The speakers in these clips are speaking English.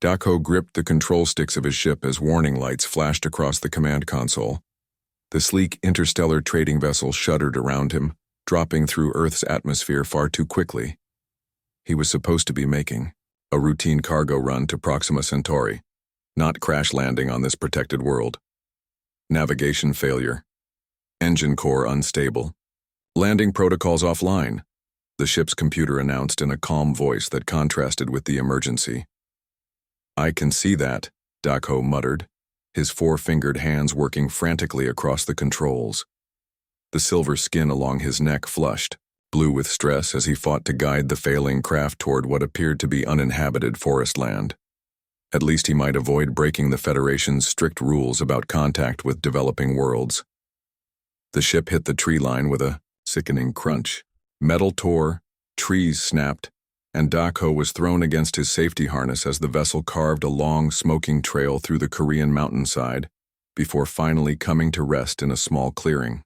Dako gripped the control sticks of his ship as warning lights flashed across the command console. The sleek interstellar trading vessel shuddered around him, dropping through Earth's atmosphere far too quickly. He was supposed to be making a routine cargo run to Proxima Centauri, not crash landing on this protected world. Navigation failure. Engine core unstable. Landing protocols offline, the ship's computer announced in a calm voice that contrasted with the emergency. "I can see that," Dako muttered, his four-fingered hands working frantically across the controls. The silver skin along his neck flushed, blue with stress as he fought to guide the failing craft toward what appeared to be uninhabited forest land. At least he might avoid breaking the Federation's strict rules about contact with developing worlds. The ship hit the tree line with a sickening crunch. Metal tore, trees snapped, and Dako was thrown against his safety harness as the vessel carved a long, smoking trail through the Korean mountainside before finally coming to rest in a small clearing.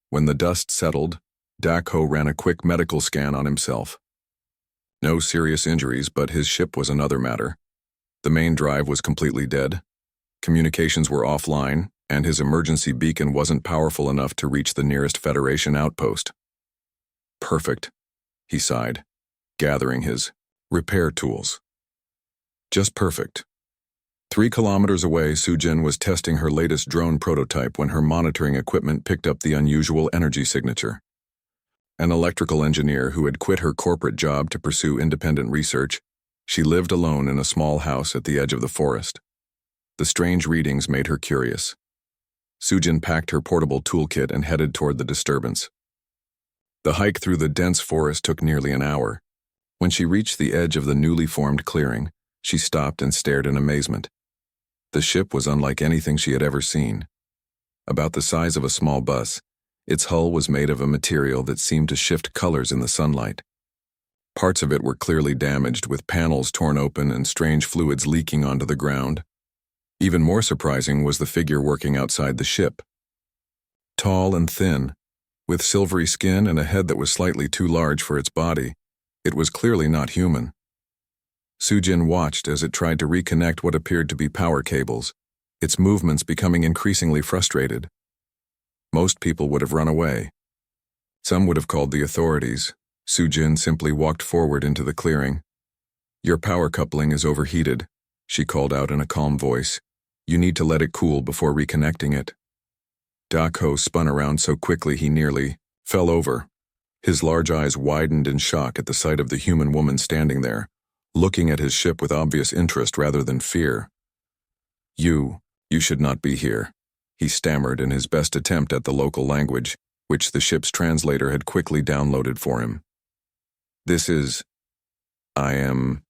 When the dust settled, Dako ran a quick medical scan on himself. No serious injuries, but his ship was another matter. The main drive was completely dead. Communications were offline, and his emergency beacon wasn't powerful enough to reach the nearest Federation outpost. Perfect, he sighed, gathering his repair tools. Just perfect. 3 kilometers away, Sujin was testing her latest drone prototype when her monitoring equipment picked up the unusual energy signature. An electrical engineer who had quit her corporate job to pursue independent research, she lived alone in a small house at the edge of the forest. The strange readings made her curious. Sujin packed her portable toolkit and headed toward the disturbance. The hike through the dense forest took nearly an hour. When she reached the edge of the newly formed clearing, she stopped and stared in amazement. The ship was unlike anything she had ever seen. About the size of a small bus, its hull was made of a material that seemed to shift colors in the sunlight. Parts of it were clearly damaged, with panels torn open and strange fluids leaking onto the ground. Even more surprising was the figure working outside the ship. Tall and thin, with silvery skin and a head that was slightly too large for its body, it was clearly not human. Sujin watched as it tried to reconnect what appeared to be power cables, its movements becoming increasingly frustrated. Most people would have run away. Some would have called the authorities. Sujin simply walked forward into the clearing. "Your power coupling is overheated," she called out in a calm voice. "You need to let it cool before reconnecting it." Dako spun around so quickly he nearly fell over. His large eyes widened in shock at the sight of the human woman standing there, looking at his ship with obvious interest rather than fear. You should not be here," he stammered in his best attempt at the local language, which the ship's translator had quickly downloaded for him. I am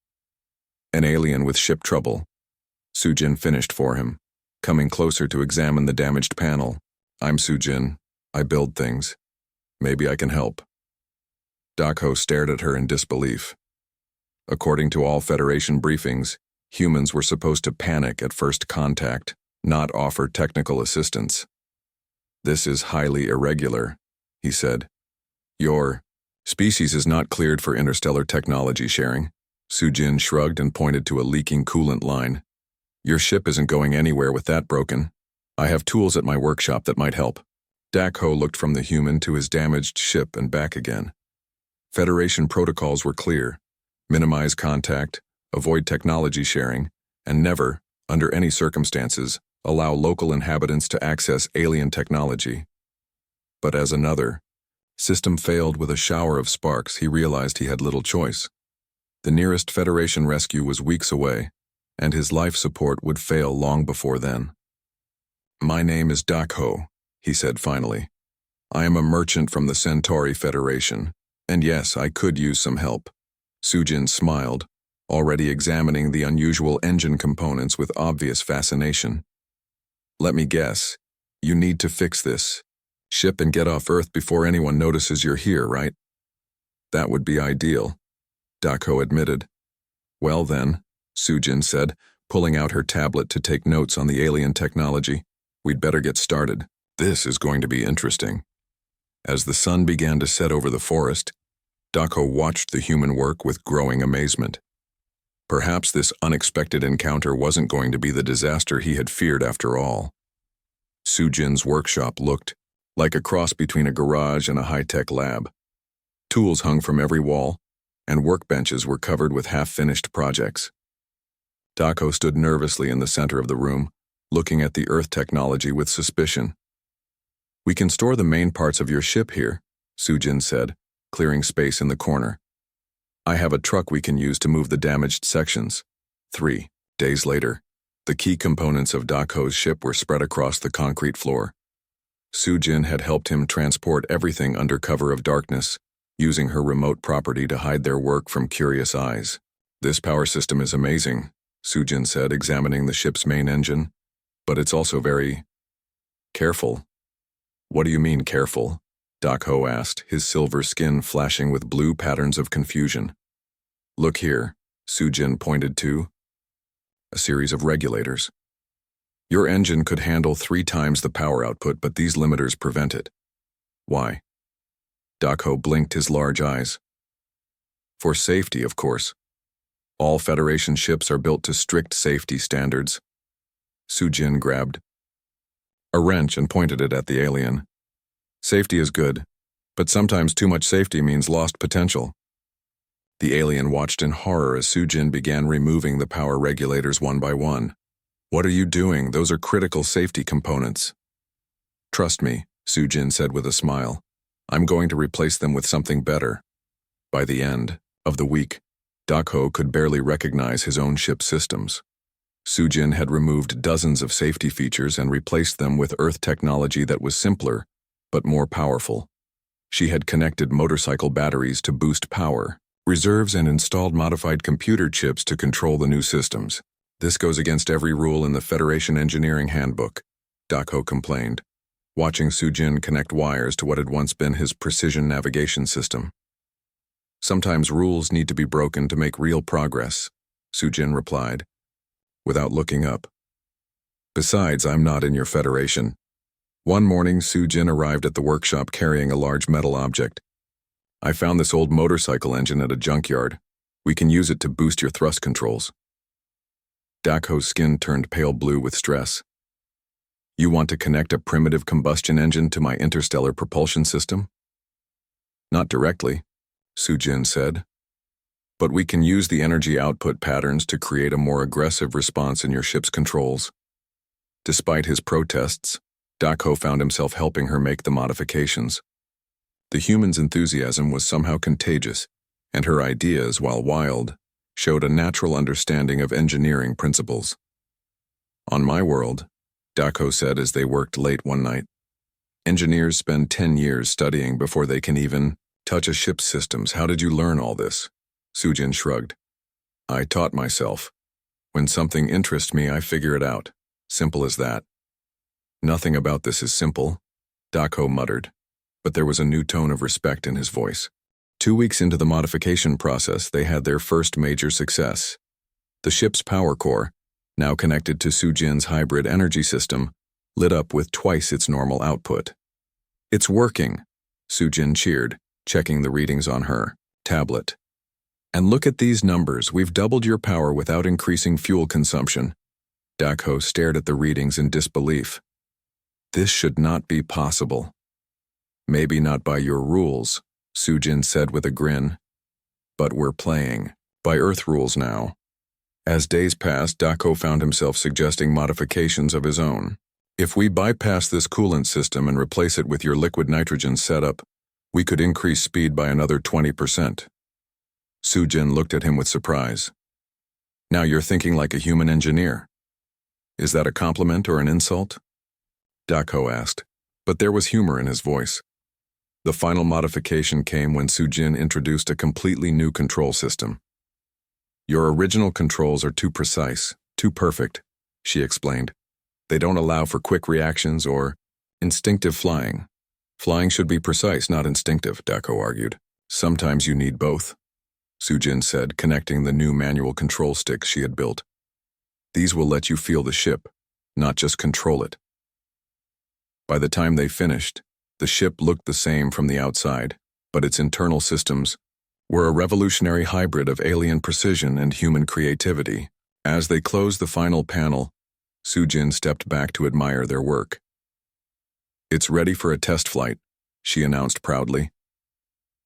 an alien with ship trouble," Sujin finished for him, coming closer to examine the damaged panel. "I'm Sujin. I build things. Maybe I can help." Dako stared at her in disbelief. According to all Federation briefings, humans were supposed to panic at first contact, not offer technical assistance. "This is highly irregular," he said. "Your species is not cleared for interstellar technology sharing." Sujin shrugged and pointed to a leaking coolant line. "Your ship isn't going anywhere with that broken. I have tools at my workshop that might help." Dako looked from the human to his damaged ship and back again. Federation protocols were clear: minimize contact, avoid technology sharing, and never, under any circumstances, allow local inhabitants to access alien technology. But as another system failed with a shower of sparks, he realized he had little choice. The nearest Federation rescue was weeks away, and his life support would fail long before then. "My name is Dako," he said finally. "I am a merchant from the Centauri Federation, and yes, I could use some help." Sujin smiled, already examining the unusual engine components with obvious fascination. "Let me guess. You need to fix this ship and get off Earth before anyone notices you're here, right?" "That would be ideal," Dako admitted. "Well then," Sujin said, pulling out her tablet to take notes on the alien technology, "we'd better get started. This is going to be interesting." As the sun began to set over the forest, Dako watched the human work with growing amazement. Perhaps this unexpected encounter wasn't going to be the disaster he had feared after all. Sujin's workshop looked like a cross between a garage and a high-tech lab. Tools hung from every wall, and workbenches were covered with half-finished projects. Dako stood nervously in the center of the room, looking at the Earth technology with suspicion. "We can store the main parts of your ship here," Sujin said, clearing space in the corner. "I have a truck we can use to move the damaged sections." 3 days later, the key components of Dako's ship were spread across the concrete floor. Sujin had helped him transport everything under cover of darkness, using her remote property to hide their work from curious eyes. "This power system is amazing," Sujin said, examining the ship's main engine. "But it's also very careful." "What do you mean, careful?" Dako asked, his silver skin flashing with blue patterns of confusion. "Look here," Sujin pointed to a series of regulators. "Your engine could handle 3 times the power output, but these limiters prevent it." "Why?" Dako blinked his large eyes. "For safety, of course. All Federation ships are built to strict safety standards." Sujin grabbed a wrench and pointed it at the alien. "Safety is good, but sometimes too much safety means lost potential." The alien watched in horror as Sujin began removing the power regulators one by one. "What are you doing? Those are critical safety components." "Trust me," Sujin said with a smile. "I'm going to replace them with something better." By the end of the week, Dako could barely recognize his own ship's systems. Sujin had removed dozens of safety features and replaced them with Earth technology that was simpler, but more powerful. She had connected motorcycle batteries to boost power reserves and installed modified computer chips to control the new systems. "This goes against every rule in the Federation Engineering Handbook," Dako complained, watching Sujin connect wires to what had once been his precision navigation system. "Sometimes rules need to be broken to make real progress," Sujin replied, without looking up. "Besides, I'm not in your Federation." One morning, Sujin arrived at the workshop carrying a large metal object. "I found this old motorcycle engine at a junkyard. We can use it to boost your thrust controls." Dako's skin turned pale blue with stress. "You want to connect a primitive combustion engine to my interstellar propulsion system?" "Not directly," Sujin said. "But we can use the energy output patterns to create a more aggressive response in your ship's controls." Despite his protests, Dako found himself helping her make the modifications. The human's enthusiasm was somehow contagious, and her ideas, while wild, showed a natural understanding of engineering principles. "On my world," Dako said as they worked late one night, "engineers spend 10 years studying before they can even touch a ship's systems. How did you learn all this?" Sujin shrugged. "I taught myself. When something interests me, I figure it out. Simple as that." "Nothing about this is simple," Dako muttered, but there was a new tone of respect in his voice. 2 weeks into the modification process, they had their first major success. The ship's power core, now connected to Sujin's hybrid energy system, lit up with twice its normal output. "It's working," Sujin cheered, checking the readings on her tablet. "And look at these numbers. We've doubled your power without increasing fuel consumption." Dako stared at the readings in disbelief. "This should not be possible." "Maybe not by your rules," Sujin said with a grin. "But we're playing by Earth rules now." As days passed, Dako found himself suggesting modifications of his own. "If we bypass this coolant system and replace it with your liquid nitrogen setup, we could increase speed by another 20%. Sujin looked at him with surprise. "Now you're thinking like a human engineer." "Is that a compliment or an insult?" Dako asked, but there was humor in his voice. The final modification came when Sujin introduced a completely new control system. "Your original controls are too precise, too perfect," she explained. "They don't allow for quick reactions or instinctive flying." "Flying should be precise, not instinctive," Dako argued. "Sometimes you need both," Sujin said, connecting the new manual control sticks she had built. "These will let you feel the ship, not just control it." By the time they finished, the ship looked the same from the outside, but its internal systems were a revolutionary hybrid of alien precision and human creativity. As they closed the final panel, Sujin stepped back to admire their work. "It's ready for a test flight," she announced proudly.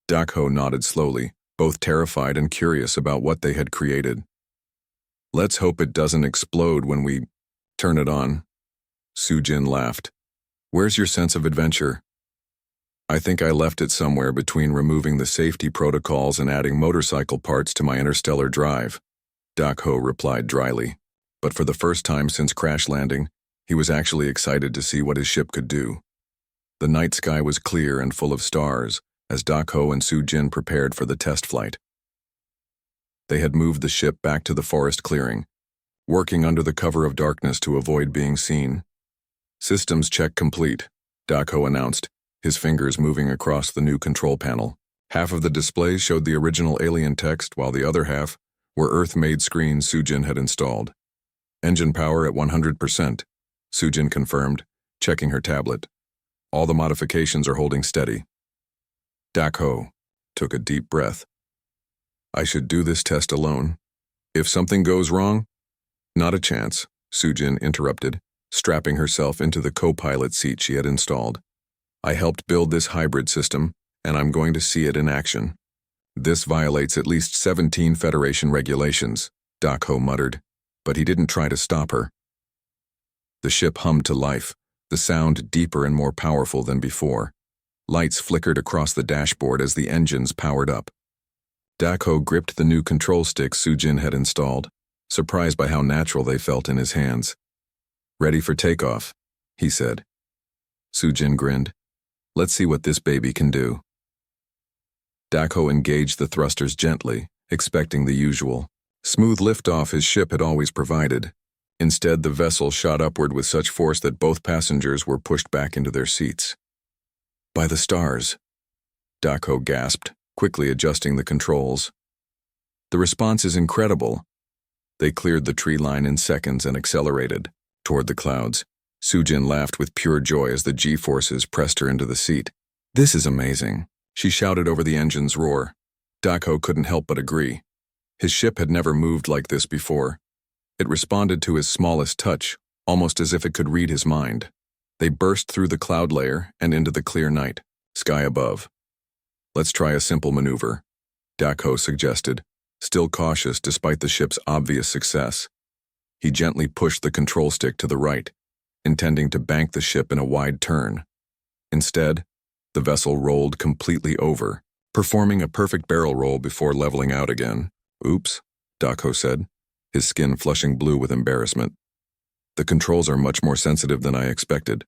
Dakho nodded slowly, both terrified and curious about what they had created. "Let's hope it doesn't explode when we turn it on," Sujin laughed. "Where's your sense of adventure?" "I think I left it somewhere between removing the safety protocols and adding motorcycle parts to my interstellar drive," Dakho replied dryly. But for the first time since crash landing, he was actually excited to see what his ship could do. The night sky was clear and full of stars as Dakho and Sujin prepared for the test flight. They had moved the ship back to the forest clearing, working under the cover of darkness to avoid being seen. "Systems check complete," Dakho announced, his fingers moving across the new control panel. Half of the displays showed the original alien text, while the other half were Earth-made screens Sujin had installed. "Engine power at 100%, Sujin confirmed, checking her tablet. "All the modifications are holding steady." Dakho took a deep breath. "I should do this test alone. If something goes wrong—" "Not a chance," Sujin interrupted, strapping herself into the co-pilot seat she had installed. "I helped build this hybrid system, and I'm going to see it in action." "This violates at least 17 Federation regulations," Dakho muttered, but he didn't try to stop her. The ship hummed to life, the sound deeper and more powerful than before. Lights flickered across the dashboard as the engines powered up. Dakho gripped the new control sticks Sujin had installed, surprised by how natural they felt in his hands. "Ready for takeoff," he said. Sujin grinned. "Let's see what this baby can do." Dakho engaged the thrusters gently, expecting the usual smooth liftoff his ship had always provided. Instead, the vessel shot upward with such force that both passengers were pushed back into their seats. "By the stars," Dakho gasped, quickly adjusting the controls. "The response is incredible." They cleared the tree line in seconds and accelerated toward the clouds. Sujin laughed with pure joy as the G-forces pressed her into the seat. "This is amazing," she shouted over the engine's roar. Dakho couldn't help but agree. His ship had never moved like this before. It responded to his smallest touch, almost as if it could read his mind. They burst through the cloud layer and into the clear night sky above. "Let's try a simple maneuver," Dakho suggested, still cautious despite the ship's obvious success. He gently pushed the control stick to the right, intending to bank the ship in a wide turn. Instead, the vessel rolled completely over, performing a perfect barrel roll before leveling out again. "Oops," Dakho said, his skin flushing blue with embarrassment. "The controls are much more sensitive than I expected."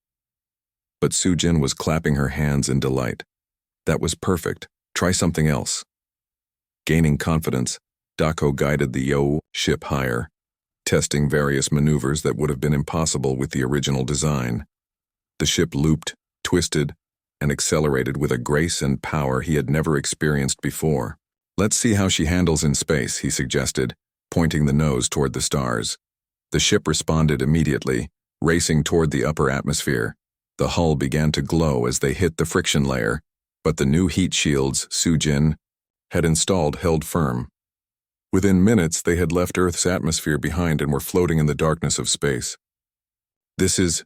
But Sujin was clapping her hands in delight. "That was perfect. Try something else." Gaining confidence, Dakho guided the ship higher, testing various maneuvers that would have been impossible with the original design. The ship looped, twisted, and accelerated with a grace and power he had never experienced before. "Let's see how she handles in space," he suggested, pointing the nose toward the stars. The ship responded immediately, racing toward the upper atmosphere. The hull began to glow as they hit the friction layer, but the new heat shields Sujin had installed held firm. Within minutes, they had left Earth's atmosphere behind and were floating in the darkness of space. "This is—"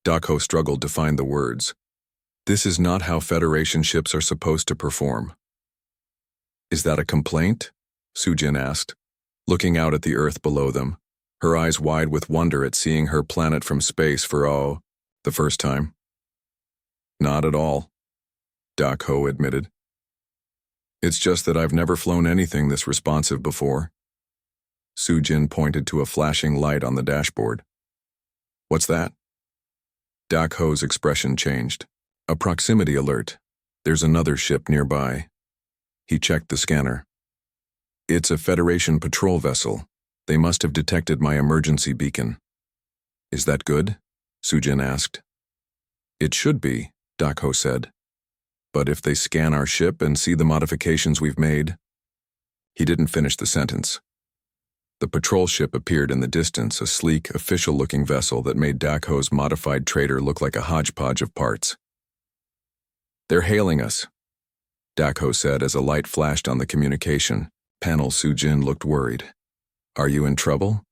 Dakho struggled to find the words. "This is not how Federation ships are supposed to perform." "Is that a complaint?" Sujin asked, looking out at the Earth below them, her eyes wide with wonder at seeing her planet from space for the first time. "Not at all," Dakho admitted. "It's just that I've never flown anything this responsive before." Sujin pointed to a flashing light on the dashboard. "What's that?" Dakho's expression changed. "A proximity alert. There's another ship nearby." He checked the scanner. "It's a Federation patrol vessel. They must have detected my emergency beacon." "Is that good?" Sujin asked. "It should be," Dakho said. "But if they scan our ship and see the modifications we've made—" He didn't finish the sentence. The patrol ship appeared in the distance, a sleek, official-looking vessel that made Dakho's modified trader look like a hodgepodge of parts. "They're hailing us." Dako said as a light flashed on the communication panel. Sujin looked worried. Are you in trouble?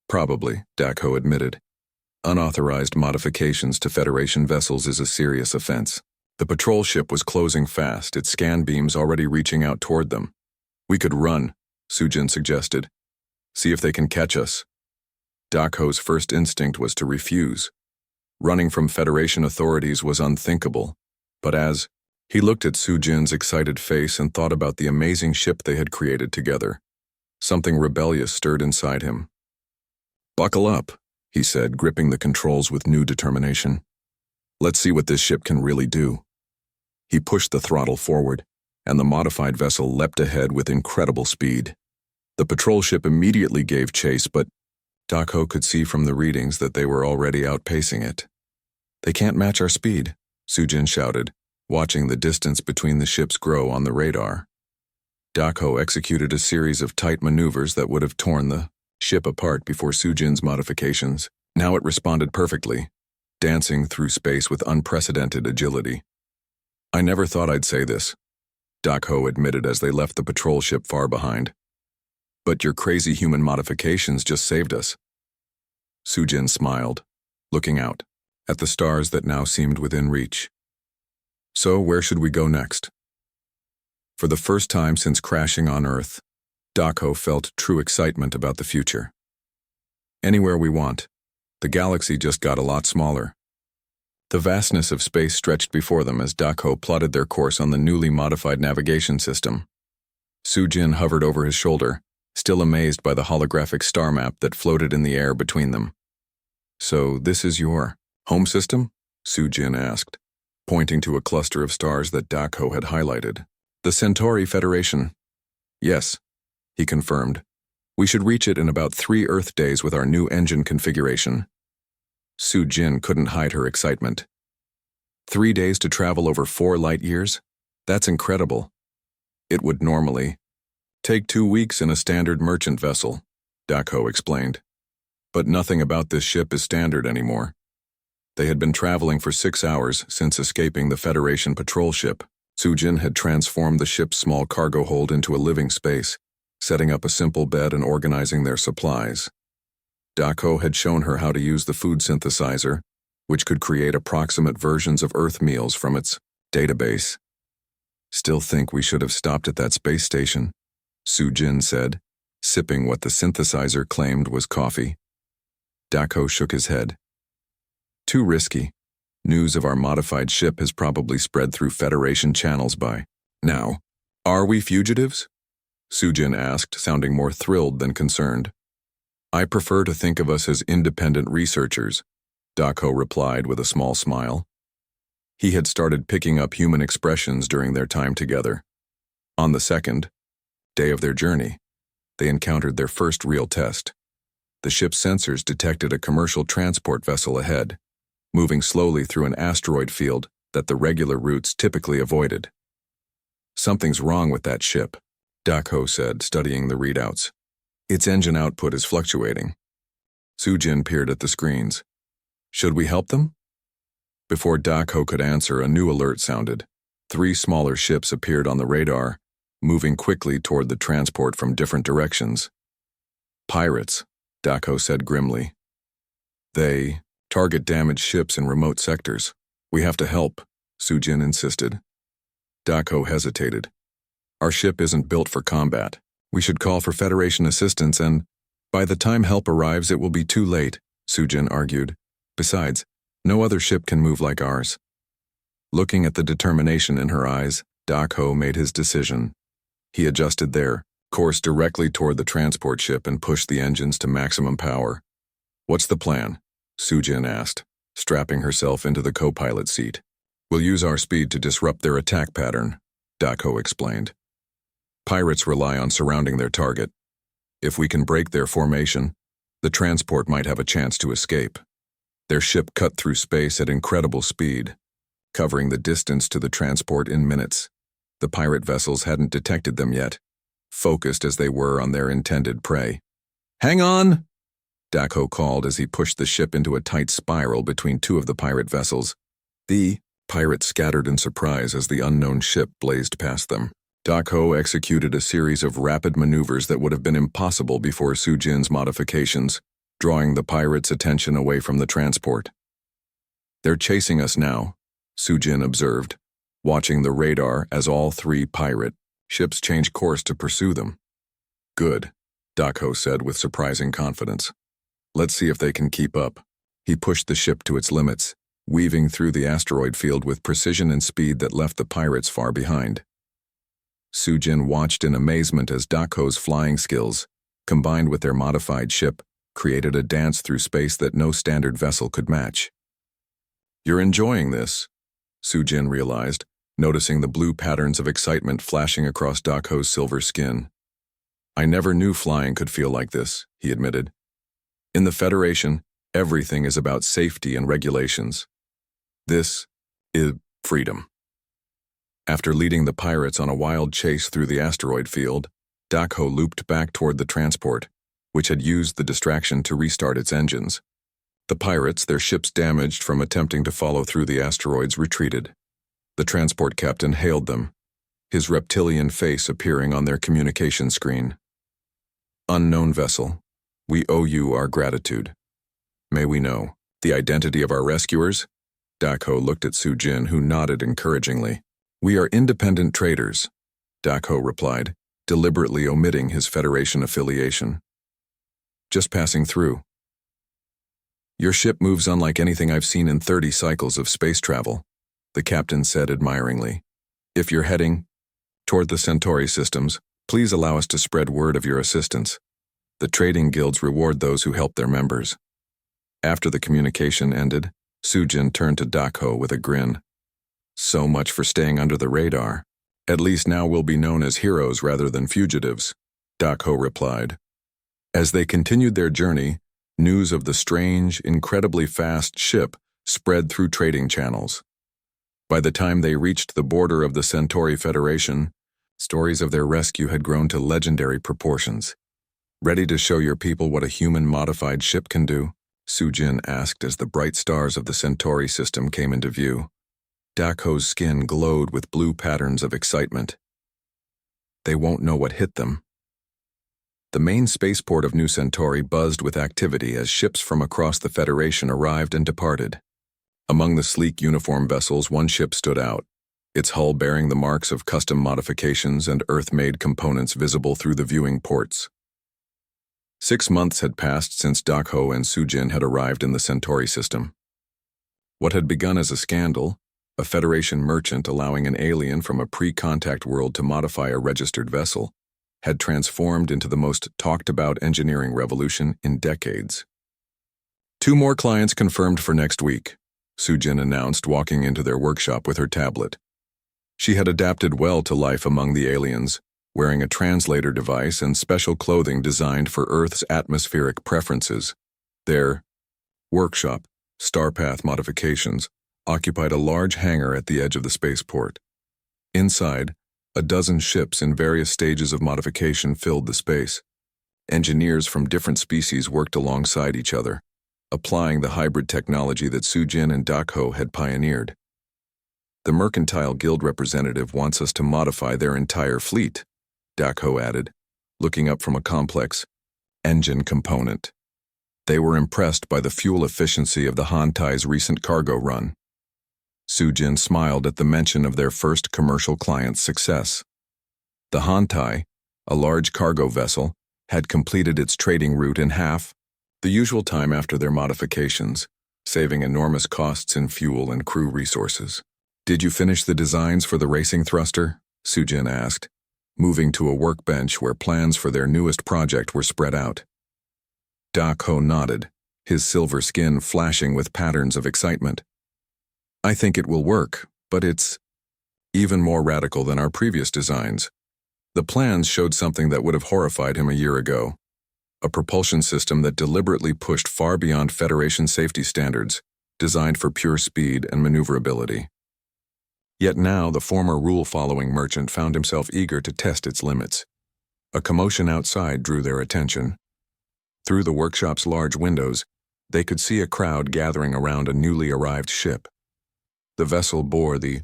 Probably, Dako admitted. Unauthorized modifications to Federation vessels is a serious offense. The patrol ship was closing fast, its scan beams already reaching out toward them. We could run, Sujin suggested. See if they can catch us. Dako's first instinct was to refuse. Running from Federation authorities was unthinkable, but as he looked at Sujin's excited face and thought about the amazing ship they had created together, something rebellious stirred inside him. Buckle up, he said, gripping the controls with new determination. Let's see what this ship can really do. He pushed the throttle forward, and the modified vessel leapt ahead with incredible speed. The patrol ship immediately gave chase, but Dako could see from the readings that they were already outpacing it. They can't match our speed, Sujin shouted, watching the distance between the ships grow on the radar. Dako executed a series of tight maneuvers that would have torn the ship apart before Sujin's modifications. Now it responded perfectly, dancing through space with unprecedented agility. I never thought I'd say this, Dako admitted as they left the patrol ship far behind. But your crazy human modifications just saved us. Sujin smiled, looking out at the stars that now seemed within reach. So where should we go next? For the first time since crashing on Earth, Dako felt true excitement about the future. Anywhere we want. The galaxy just got a lot smaller. The vastness of space stretched before them as Dako plotted their course on the newly modified navigation system. Sujin hovered over his shoulder, still amazed by the holographic star map that floated in the air between them. So this is your home system? Sujin asked, pointing to a cluster of stars that Dako had highlighted. The Centauri Federation. Yes, he confirmed. We should reach it in about 3 Earth days with our new engine configuration. Sujin couldn't hide her excitement. 3 days to travel over 4 light years? That's incredible. It would normally take 2 weeks in a standard merchant vessel, Dako explained. But nothing about this ship is standard anymore. They had been traveling for 6 hours since escaping the Federation patrol ship. Sujin had transformed the ship's small cargo hold into a living space, setting up a simple bed and organizing their supplies. Dako had shown her how to use the food synthesizer, which could create approximate versions of Earth meals from its database. Still think we should have stopped at that space station, Sujin said, sipping what the synthesizer claimed was coffee. Dako shook his head. Too risky. News of our modified ship has probably spread through Federation channels by now. Are we fugitives? Sujin asked, sounding more thrilled than concerned. I prefer to think of us as independent researchers, Dako replied with a small smile. He had started picking up human expressions during their time together. On the second day of their journey, they encountered their first real test. The ship's sensors detected a commercial transport vessel ahead, moving slowly through an asteroid field that the regular routes typically avoided. Something's wrong with that ship, Dako said, studying the readouts. Its engine output is fluctuating. Sujin peered at the screens. Should we help them? Before Dako could answer, a new alert sounded. 3 smaller ships appeared on the radar, moving quickly toward the transport from different directions. Pirates, Dako said grimly. They target damaged ships in remote sectors. We have to help, Sujin insisted. Dako hesitated. Our ship isn't built for combat. We should call for Federation assistance and, by the time help arrives, it will be too late, Sujin argued. Besides, no other ship can move like ours. Looking at the determination in her eyes, Dako made his decision. He adjusted their course directly toward the transport ship and pushed the engines to maximum power. What's the plan? Sujin asked, strapping herself into the co-pilot seat. We'll use our speed to disrupt their attack pattern, Dako explained. Pirates rely on surrounding their target. If we can break their formation, the transport might have a chance to escape. Their ship cut through space at incredible speed, covering the distance to the transport in minutes. The pirate vessels hadn't detected them yet, focused as they were on their intended prey. Hang on! Dako called as he pushed the ship into a tight spiral between 2 of the pirate vessels. The Pirates scattered in surprise as the unknown ship blazed past them. Dako executed a series of rapid maneuvers that would have been impossible before Sujin's modifications, drawing the pirates' attention away from the transport. "They're chasing us now," Sujin observed, watching the radar as all three pirate ships changed course to pursue them. "Good," Dako said with surprising confidence. "Let's see if they can keep up." He pushed the ship to its limits, weaving through the asteroid field with precision and speed that left the pirates far behind. Sujin watched in amazement as Dako's flying skills, combined with their modified ship, created a dance through space that no standard vessel could match. "You're enjoying this," Sujin realized, noticing the blue patterns of excitement flashing across Dako's silver skin. "I never knew flying could feel like this," he admitted. "In the Federation, everything is about safety and regulations. This is freedom." After leading the pirates on a wild chase through the asteroid field, Dako looped back toward the transport, which had used the distraction to restart its engines. The pirates, their ships damaged from attempting to follow through the asteroids, retreated. The transport captain hailed them, his reptilian face appearing on their communication screen. "Unknown vessel, we owe you our gratitude. May we know the identity of our rescuers?" Dako looked at Sujin, who nodded encouragingly. "We are independent traders," Dako replied, deliberately omitting his Federation affiliation. "Just passing through. Your ship moves unlike anything I've seen in 30 cycles of space travel," the captain said admiringly. "If you're heading toward the Centauri systems, please allow us to spread word of your assistance. The trading guilds reward those who help their members." After the communication ended, Sujin turned to Dako with a grin. "So much for staying under the radar. At least now we'll be known as heroes rather than fugitives," Dako replied. As they continued their journey, news of the strange, incredibly fast ship spread through trading channels. By the time they reached the border of the Centauri Federation, stories of their rescue had grown to legendary proportions. "Ready to show your people what a human-modified ship can do?" Sujin asked as the bright stars of the Centauri system came into view. Dako's skin glowed with blue patterns of excitement. "They won't know what hit them." The main spaceport of New Centauri buzzed with activity as ships from across the Federation arrived and departed. Among the sleek uniform vessels, one ship stood out, its hull bearing the marks of custom modifications and Earth-made components visible through the viewing ports. 6 months had passed since Dako and Sujin had arrived in the Centauri system. What had begun as a scandal, a Federation merchant allowing an alien from a pre-contact world to modify a registered vessel, had transformed into the most talked-about engineering revolution in decades. "2 more clients confirmed for next week," Sujin announced, walking into their workshop with her tablet. She had adapted well to life among the aliens, wearing a translator device and special clothing designed for Earth's atmospheric preferences. Their workshop, Starpath Modifications, occupied a large hangar at the edge of the spaceport. Inside, a dozen ships in various stages of modification filled the space. Engineers from different species worked alongside each other, applying the hybrid technology that Sujin and Dako had pioneered. "The Mercantile Guild representative wants us to modify their entire fleet," Dako added, looking up from a complex engine component. They were impressed by the fuel efficiency of the Hantai's recent cargo run. Sujin smiled at the mention of their first commercial client's success. The Hantai, a large cargo vessel, had completed its trading route in half the usual time after their modifications, saving enormous costs in fuel and crew resources. "Did you finish the designs for the racing thruster?" Sujin asked, moving to a workbench where plans for their newest project were spread out. Dako nodded, his silver skin flashing with patterns of excitement. "I think it will work, but it's even more radical than our previous designs." The plans showed something that would have horrified him a year ago. A propulsion system that deliberately pushed far beyond Federation safety standards, designed for pure speed and maneuverability. Yet now the former rule-following merchant found himself eager to test its limits. A commotion outside drew their attention. Through the workshop's large windows, they could see a crowd gathering around a newly arrived ship. The vessel bore the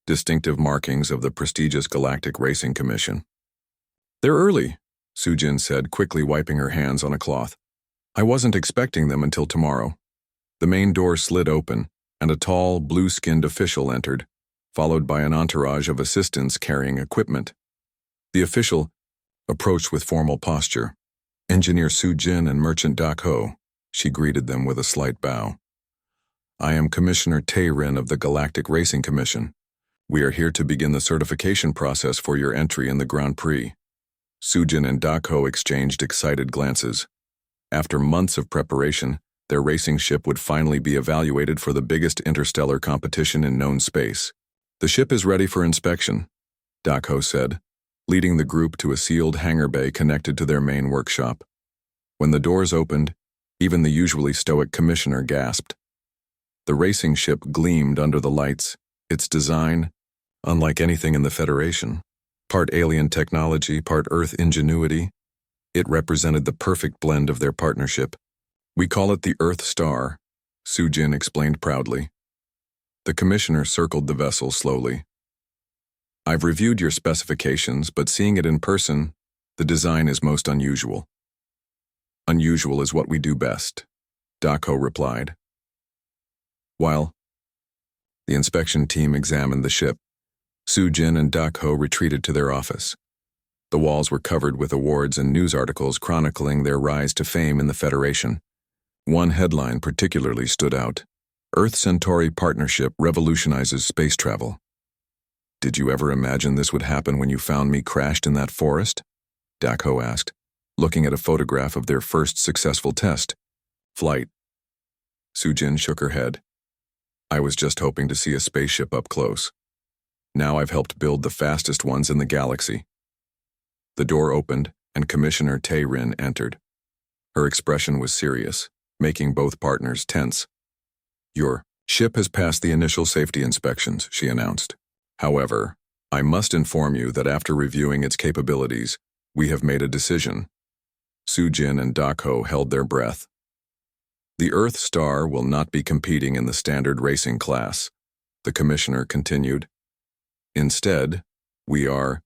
distinctive markings of the prestigious Galactic Racing Commission. "They're early," Sujin said, quickly wiping her hands on a cloth. "I wasn't expecting them until tomorrow." The main door slid open, and a tall, blue-skinned official entered, followed by an entourage of assistants carrying equipment. The official approached with formal posture. "Engineer Sujin and Merchant Dak Ho," she greeted them with a slight bow. "I am Commissioner Tae-Rin of the Galactic Racing Commission. We are here to begin the certification process for your entry in the Grand Prix." Sujin and Dak Ho exchanged excited glances. After months of preparation, their racing ship would finally be evaluated for the biggest interstellar competition in known space. "The ship is ready for inspection," Dak Ho said, leading the group to a sealed hangar bay connected to their main workshop. When the doors opened, even the usually stoic commissioner gasped. The racing ship gleamed under the lights, its design unlike anything in the Federation. Part alien technology, part Earth ingenuity. It represented the perfect blend of their partnership. "We call it the Earth Star," Sujin explained proudly. The commissioner circled the vessel slowly. "I've reviewed your specifications, but seeing it in person, the design is most unusual." "Unusual is what we do best," Dak Ho replied. While the inspection team examined the ship, Sujin and Dak Ho retreated to their office. The walls were covered with awards and news articles chronicling their rise to fame in the Federation. One headline particularly stood out: "Earth-Centauri Partnership Revolutionizes Space Travel." "Did you ever imagine this would happen when you found me crashed in that forest?" Dak Ho asked, looking at a photograph of their first successful test flight. Sujin shook her head. "I was just hoping to see a spaceship up close. Now I've helped build the fastest ones in the galaxy." The door opened, and Commissioner Tae-Rin entered. Her expression was serious, making both partners tense. "Your ship has passed the initial safety inspections," she announced. "However, I must inform you that after reviewing its capabilities, we have made a decision." Sujin and Dak Ho held their breath. "The Earth Star will not be competing in the standard racing class," the commissioner continued. "Instead, we are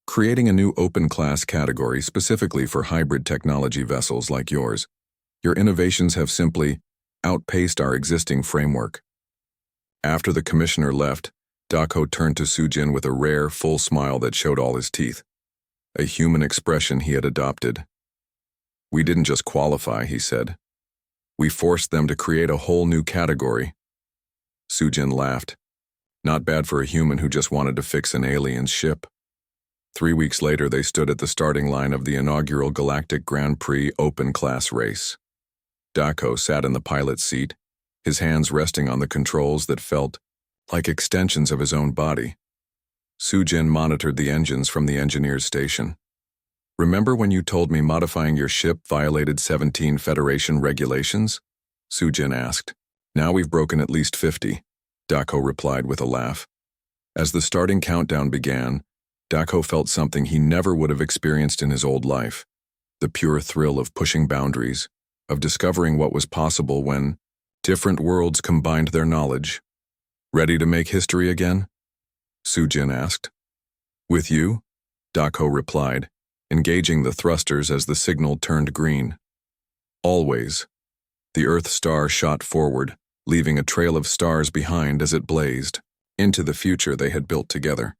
creating a new open-class category specifically for hybrid technology vessels like yours. Your innovations have simply outpaced our existing framework." After the commissioner left, Dak Ho turned to Sujin with a rare, full smile that showed all his teeth. A human expression he had adopted. "We didn't just qualify," he said. "We forced them to create a whole new category." Sujin laughed. Not bad for a human who just wanted to fix an alien's ship. 3 weeks later, they stood at the starting line of the inaugural Galactic Grand Prix open-class race. Dak Ho sat in the pilot's seat, his hands resting on the controls that felt like extensions of his own body. Sujin monitored the engines from the engineer's station. "Remember when you told me modifying your ship violated 17 Federation regulations?" Sujin asked. "Now we've broken at least 50. Dak Ho replied with a laugh. As the starting countdown began, Dak Ho felt something he never would have experienced in his old life. The pure thrill of pushing boundaries, of discovering what was possible when different worlds combined their knowledge. "Ready to make history again?" Sujin asked. "With you?" Dak Ho replied, engaging the thrusters as the signal turned green. "Always." The Earth Star shot forward, leaving a trail of stars behind as it blazed, into the future they had built together.